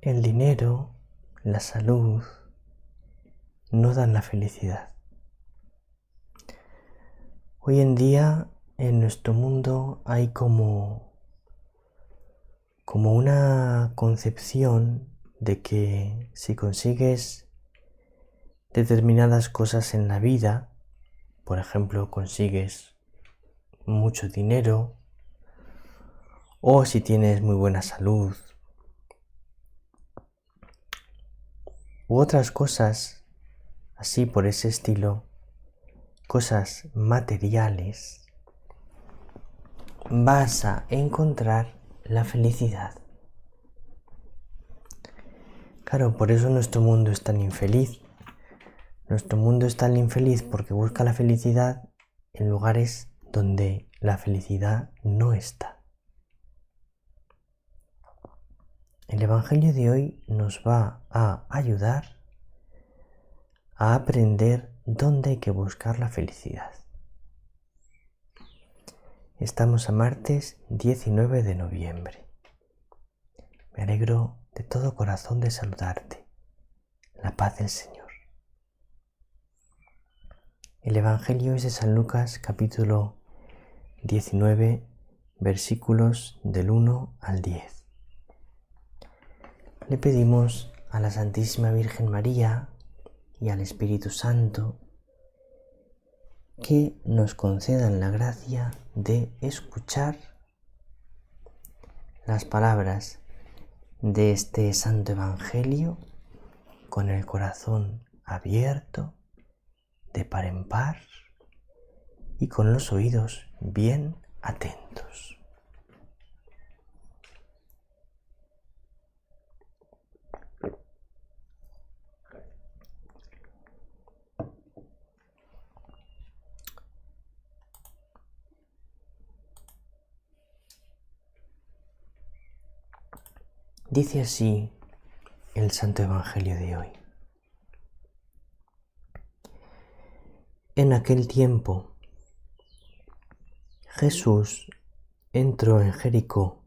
el dinero, la salud, no dan la felicidad. Hoy en día en nuestro mundo hay como una concepción de que si consigues determinadas cosas en la vida, por ejemplo, consigues mucho dinero, o si tienes muy buena salud, u otras cosas así por ese estilo, cosas materiales, vas a encontrar la felicidad. Claro, por eso nuestro mundo es tan infeliz. Nuestro mundo es tan infeliz porque busca la felicidad en lugares donde la felicidad no está. El Evangelio de hoy nos va a ayudar a aprender dónde hay que buscar la felicidad. Estamos a martes 19 de noviembre. Me alegro de todo corazón de saludarte. La paz del Señor. El Evangelio es de San Lucas, capítulo 19, versículos del 1 al 10. Le pedimos a la Santísima Virgen María y al Espíritu Santo que nos concedan la gracia de escuchar las palabras de este Santo Evangelio con el corazón abierto, de par en par, y con los oídos bien atentos. Dice así el Santo Evangelio de hoy. En aquel tiempo, Jesús entró en Jericó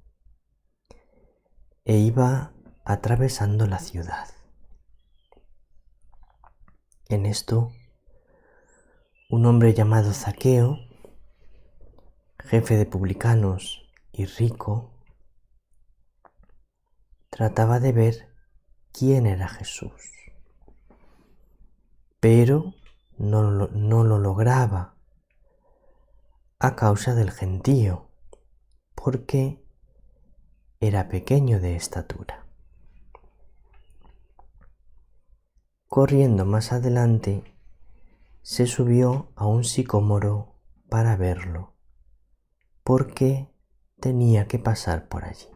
e iba atravesando la ciudad. En esto, un hombre llamado Zaqueo, jefe de publicanos y rico, trataba de ver quién era Jesús, pero no lo lograba a causa del gentío, porque era pequeño de estatura. Corriendo más adelante, se subió a un sicómoro para verlo, porque tenía que pasar por allí.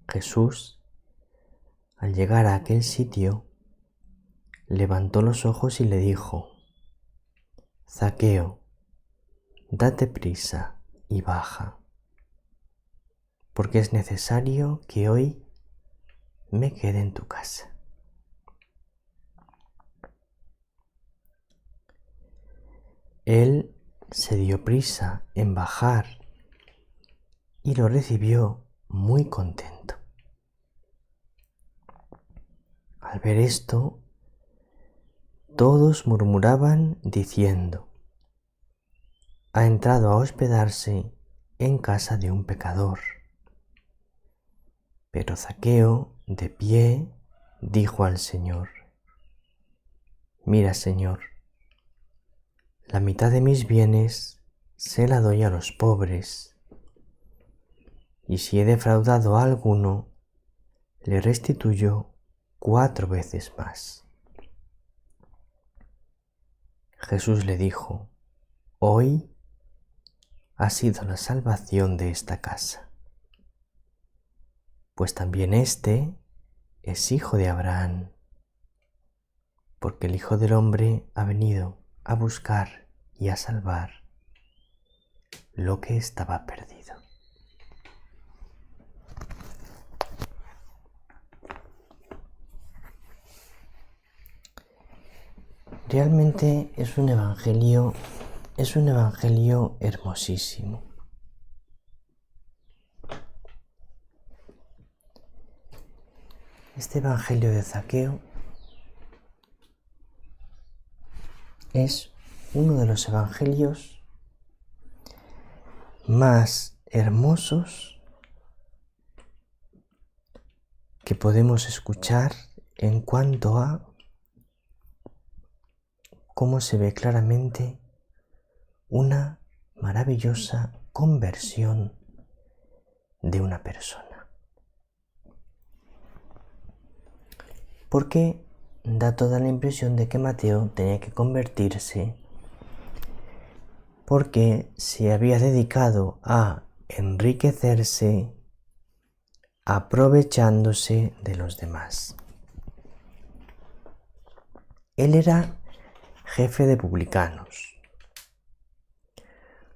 Jesús, al llegar a aquel sitio, levantó los ojos y le dijo: Zaqueo, date prisa y baja, porque es necesario que hoy me quede en tu casa. Él se dio prisa en bajar y lo recibió muy contento. Al ver esto, todos murmuraban diciendo: ha entrado a hospedarse en casa de un pecador. Pero Zaqueo, de pie, dijo al Señor: mira, Señor, la mitad de mis bienes se la doy a los pobres, y si he defraudado a alguno, le restituyo 4 veces más. Jesús le dijo: hoy ha sido la salvación de esta casa, pues también éste es hijo de Abraham, porque el Hijo del Hombre ha venido a buscar y a salvar lo que estaba perdido. Realmente es un evangelio hermosísimo. Este Evangelio de Zaqueo es uno de los evangelios más hermosos que podemos escuchar en cuanto a cómo se ve claramente una maravillosa conversión de una persona. Porque da toda la impresión de que Mateo tenía que convertirse porque se había dedicado a enriquecerse aprovechándose de los demás. Él era jefe de publicanos.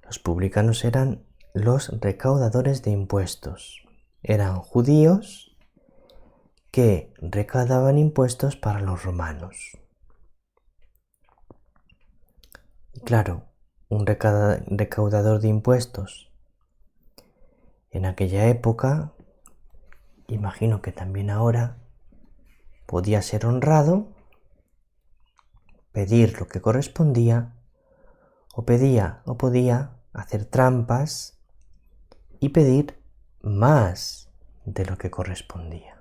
Los publicanos eran los recaudadores de impuestos. Eran judíos que recaudaban impuestos para los romanos. Y claro, un recaudador de impuestos en aquella época, imagino que también ahora, podía ser honrado, pedir lo que correspondía, o podía hacer trampas y pedir más de lo que correspondía.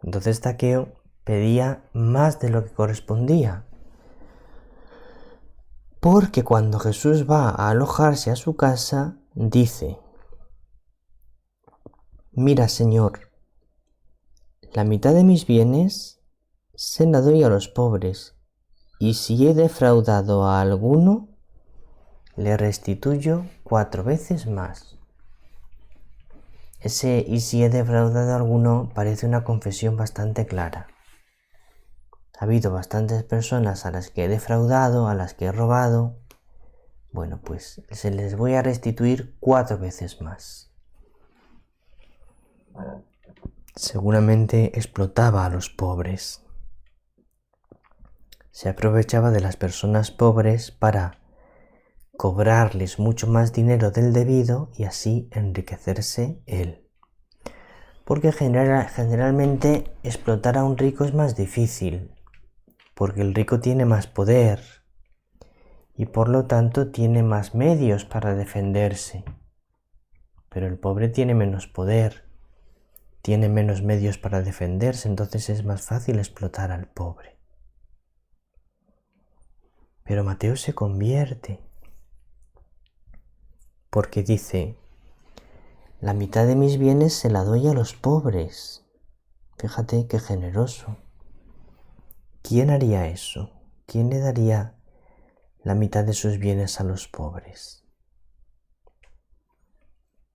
Entonces Zaqueo pedía más de lo que correspondía, porque cuando Jesús va a alojarse a su casa, dice: «Mira, Señor, la mitad de mis bienes se la doy a los pobres, y si he defraudado a alguno, le restituyo 4 veces más». Ese «y si he defraudado a alguno» parece una confesión bastante clara. Ha habido bastantes personas a las que he defraudado, a las que he robado. Bueno, pues se les voy a restituir 4 veces más. Seguramente explotaba a los pobres. Se aprovechaba de las personas pobres para cobrarles mucho más dinero del debido y así enriquecerse él. Porque generalmente explotar a un rico es más difícil, porque el rico tiene más poder y por lo tanto tiene más medios para defenderse. Pero el pobre tiene menos poder, tiene menos medios para defenderse, entonces es más fácil explotar al pobre. Pero Mateo se convierte, porque dice: «La mitad de mis bienes se la doy a los pobres». Fíjate qué generoso. ¿Quién haría eso? ¿Quién le daría la mitad de sus bienes a los pobres?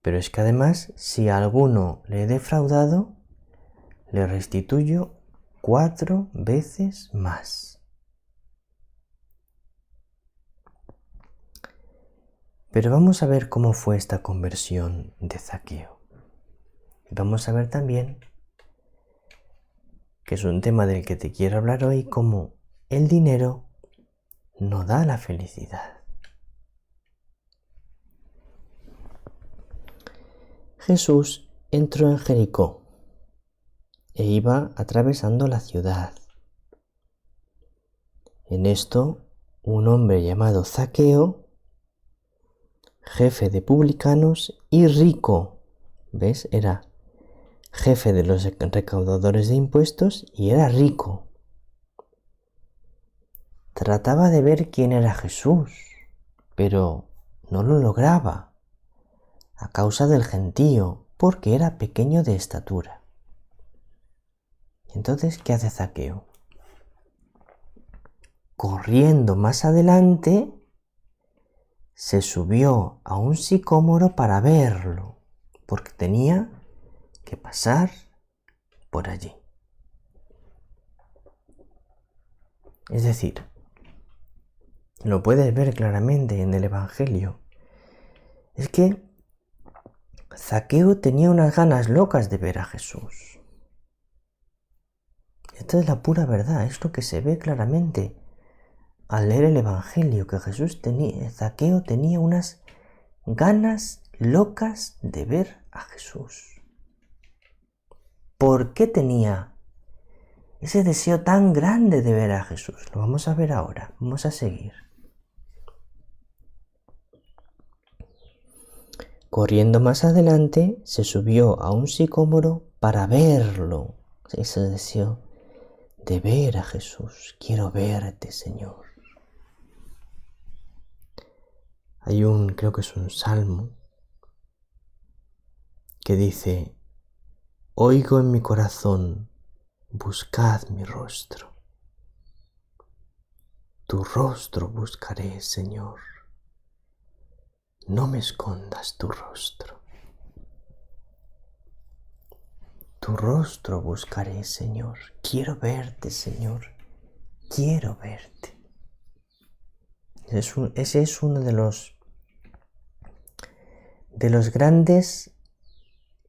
Pero es que además, si a alguno le he defraudado, le restituyo 4 veces más. Pero vamos a ver cómo fue esta conversión de Zaqueo. Y vamos a ver también, que es un tema del que te quiero hablar hoy, cómo el dinero no da la felicidad. Jesús entró en Jericó e iba atravesando la ciudad. En esto, un hombre llamado Zaqueo, jefe de publicanos y rico, ¿ves? Era jefe de los recaudadores de impuestos y era rico. Trataba de ver quién era Jesús, pero no lo lograba a causa del gentío, porque era pequeño de estatura. Entonces, ¿qué hace Zaqueo? Corriendo más adelante, se subió a un sicómoro para verlo, porque tenía que pasar por allí. Es decir, lo puedes ver claramente en el Evangelio. Es que Zaqueo tenía unas ganas locas de ver a Jesús. Esta es la pura verdad, es lo que se ve claramente al leer el Evangelio, que Zaqueo tenía unas ganas locas de ver a Jesús. ¿por qué tenía ese deseo tan grande de ver a Jesús? Lo vamos a ver ahora, vamos a seguir. Corriendo más adelante, se subió a un sicómoro para verlo. Ese deseo de ver a Jesús. Quiero verte, Señor. Creo que es un salmo que dice: oigo en mi corazón, buscad mi rostro. Tu rostro buscaré, Señor. No me escondas tu rostro. Tu rostro buscaré, Señor. Quiero verte, Señor. Quiero verte. Ese es uno de los grandes,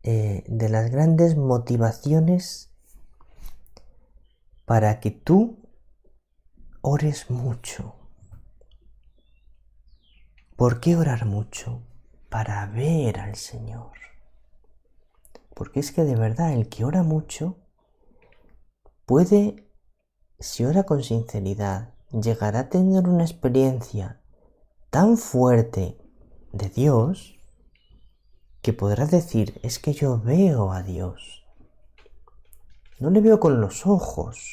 de las grandes motivaciones para que tú ores mucho. ¿Por qué orar mucho? Para ver al Señor. Porque es que de verdad el que ora mucho puede, si ora con sinceridad, llegar a tener una experiencia tan fuerte de Dios que podrá decir: es que yo veo a Dios. No le veo con los ojos,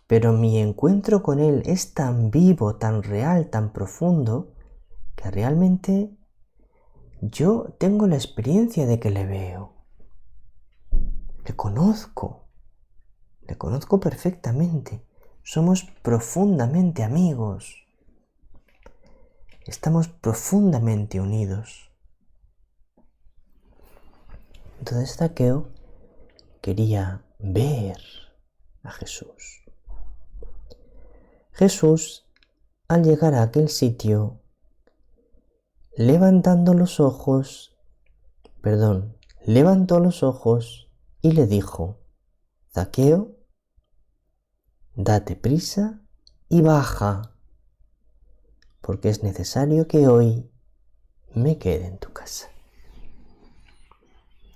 pero mi encuentro con Él es tan vivo, tan real, tan profundo, que realmente yo tengo la experiencia de que le veo. Le conozco perfectamente. Somos profundamente amigos. Estamos profundamente unidos. Entonces Zaqueo quería ver a Jesús. Jesús, al llegar a aquel sitio, levantó los ojos y le dijo: Zaqueo, date prisa y baja, porque es necesario que hoy me quede en tu casa.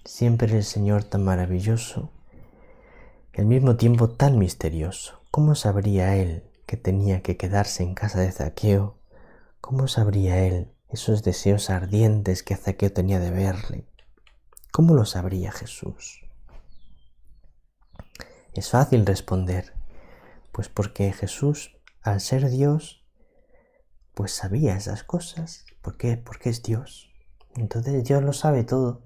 Siempre el Señor tan maravilloso, y al mismo tiempo tan misterioso. ¿Cómo sabría Él que tenía que quedarse en casa de Zaqueo? ¿Cómo sabría Él esos deseos ardientes que Zaqueo tenía de verle? ¿Cómo lo sabría Jesús? Es fácil responder, pues porque Jesús, al ser Dios, pues sabía esas cosas. ¿Por qué? Porque es Dios. Entonces Dios lo sabe todo.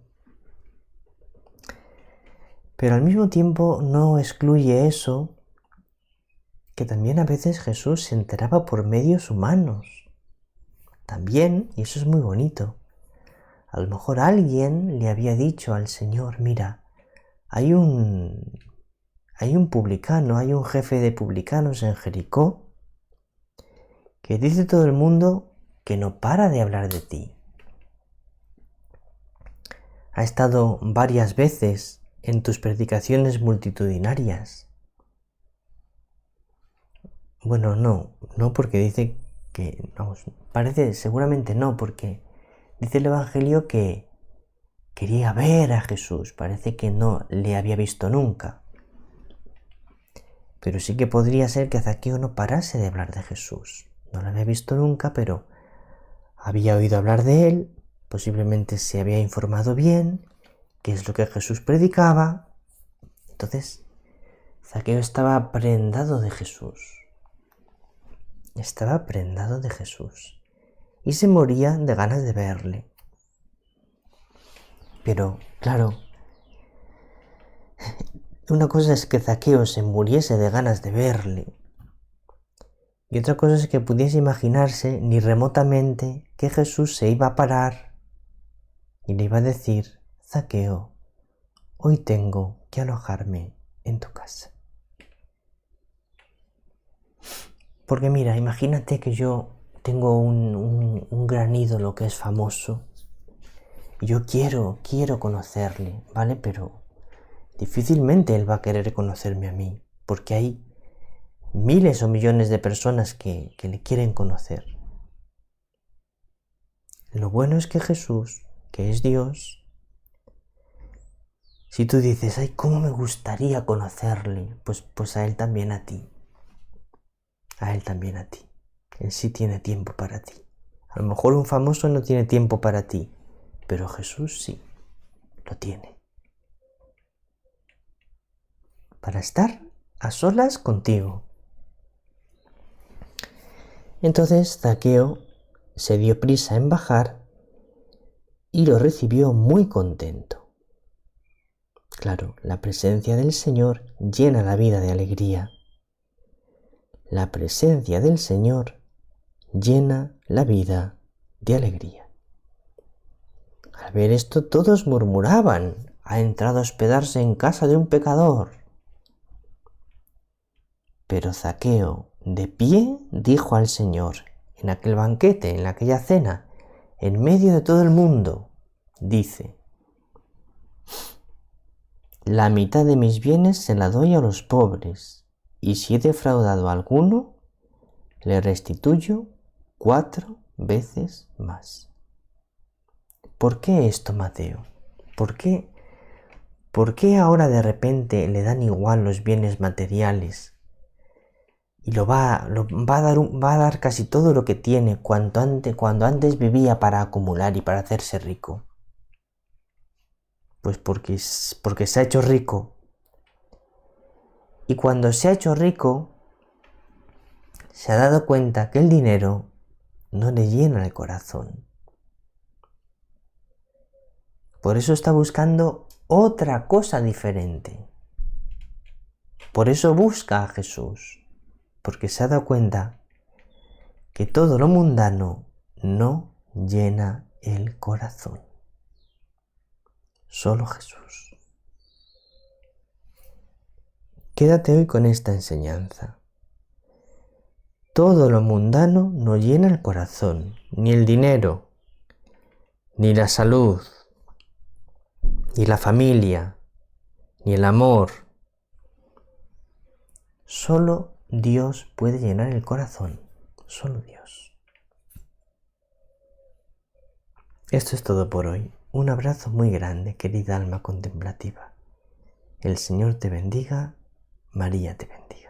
Pero al mismo tiempo no excluye eso, que también a veces Jesús se enteraba por medios humanos. También, y eso es muy bonito, a lo mejor alguien le había dicho al Señor: mira, hay un publicano, hay un jefe de publicanos en Jericó que dice todo el mundo que no para de hablar de ti. Ha estado varias veces en tus predicaciones multitudinarias. Bueno, no porque dice que, vamos, parece, seguramente no, porque dice el Evangelio que quería ver a Jesús, parece que no le había visto nunca. Pero sí que podría ser que Zaqueo no parase de hablar de Jesús. No lo había visto nunca, pero había oído hablar de él, posiblemente se había informado bien, qué es lo que Jesús predicaba. Entonces, Zaqueo estaba prendado de Jesús. Estaba prendado de Jesús y se moría de ganas de verle. Pero, claro, una cosa es que Zaqueo se muriese de ganas de verle, y otra cosa es que pudiese imaginarse ni remotamente que Jesús se iba a parar y le iba a decir: Zaqueo, hoy tengo que alojarme en tu casa. Porque mira, imagínate que yo tengo un gran ídolo que es famoso, y yo quiero conocerle, ¿vale? Pero difícilmente él va a querer conocerme a mí, porque hay miles o millones de personas que le quieren conocer. Lo bueno es que Jesús, que es Dios, Si tú dices, ay, cómo me gustaría conocerle, pues a Él también a ti. A Él también a ti. Él sí tiene tiempo para ti. A lo mejor un famoso no tiene tiempo para ti, pero Jesús sí, lo tiene. Para estar a solas contigo. Entonces Zaqueo se dio prisa en bajar y lo recibió muy contento. Claro, la presencia del Señor llena la vida de alegría. La presencia del Señor llena la vida de alegría. Al ver esto todos murmuraban, ha entrado a hospedarse en casa de un pecador. Pero Zaqueo, de pie, dijo al Señor, en aquel banquete, en aquella cena, en medio de todo el mundo, dice, la mitad de mis bienes se la doy a los pobres, y si he defraudado a alguno, le restituyo 4 veces más. ¿Por qué esto, Mateo? ¿Por qué ahora de repente le dan igual los bienes materiales? Y va a dar casi todo lo que tiene cuando antes vivía para acumular y para hacerse rico. Pues porque se ha hecho rico. Y cuando se ha hecho rico, se ha dado cuenta que el dinero no le llena el corazón. Por eso está buscando otra cosa diferente. Por eso busca a Jesús. Porque se ha dado cuenta que todo lo mundano no llena el corazón. Solo Jesús. Quédate hoy con esta enseñanza. Todo lo mundano no llena el corazón, ni el dinero, ni la salud, ni la familia, ni el amor. Solo Dios puede llenar el corazón, solo Dios. Esto es todo por hoy. Un abrazo muy grande, querida alma contemplativa. El Señor te bendiga, María te bendiga.